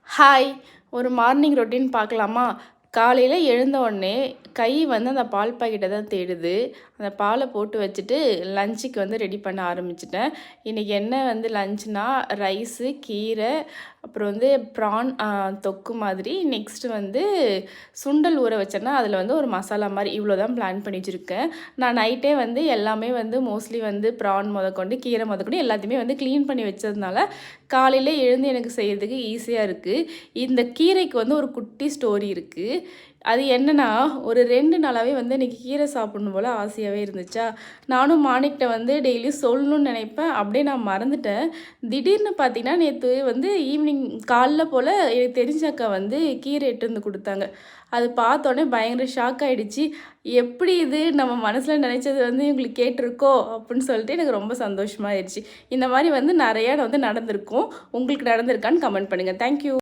Hi. ஒரு morning routine பார்க்கலாமா? காலையில எழுந்த உடனே கை வந்து அந்த பால் பாக்கெட்ட தான் தேடுது. அந்த பாலை போட்டு வச்சுட்டு லஞ்சுக்கு வந்து ரெடி பண்ண ஆரம்பிச்சுட்டேன். இன்றைக்கி என்ன வந்து லஞ்ச்னா ரைஸு, கீரை, அப்புறம் வந்து ப்ரான் தொக்கு மாதிரி. நெக்ஸ்ட்டு வந்து சுண்டல் ஊற வச்சேன்னா அதில் வந்து ஒரு மசாலா மாதிரி. இவ்வளோ தான் பிளான் பண்ணி வச்சுருக்கேன். நான் நைட்டே வந்து எல்லாமே வந்து மோஸ்ட்லி வந்து ப்ரான் முதற்கொண்டு கீரை முதற்கொண்டு எல்லாத்தையுமே வந்து க்ளீன் பண்ணி வச்சதுனால காலையில் எழுந்து எனக்கு செய்கிறதுக்கு ஈஸியாக இருக்குது. இந்த கீரைக்கு வந்து ஒரு குட்டி ஸ்டோரி இருக்குது. அது என்னென்னா, ஒரு 2 நாளாகவே வந்து எனக்கு கீரை சாப்பிடணும் போல் ஆசையாகவே இருந்துச்சா, நானும் மாணிக்கிட்ட வந்து டெய்லியும் சொல்லணும்னு நினைப்பேன். அப்படியே நான் மறந்துட்டேன். திடீர்னு பார்த்தீங்கன்னா, நேற்று வந்து ஈவினிங் காலைல போல் எனக்கு தெரிஞ்ச அக்கா வந்து கீரை எடுத்துட்டு வந்து கொடுத்தாங்க. அது பார்த்தோன்னே பயங்கர ஷாக் ஆகிடுச்சு. எப்படி இது நம்ம மனசில் நினச்சது வந்து இவங்களுக்கு கேட்டிருக்கோ அப்படின்னு சொல்லிட்டு எனக்கு ரொம்ப சந்தோஷமாகிடுச்சு. இந்த மாதிரி வந்து நிறையா வந்து நடந்திருக்கும். உங்களுக்கு நடந்திருக்கான்னு கமெண்ட் பண்ணுங்கள். தேங்க்யூ.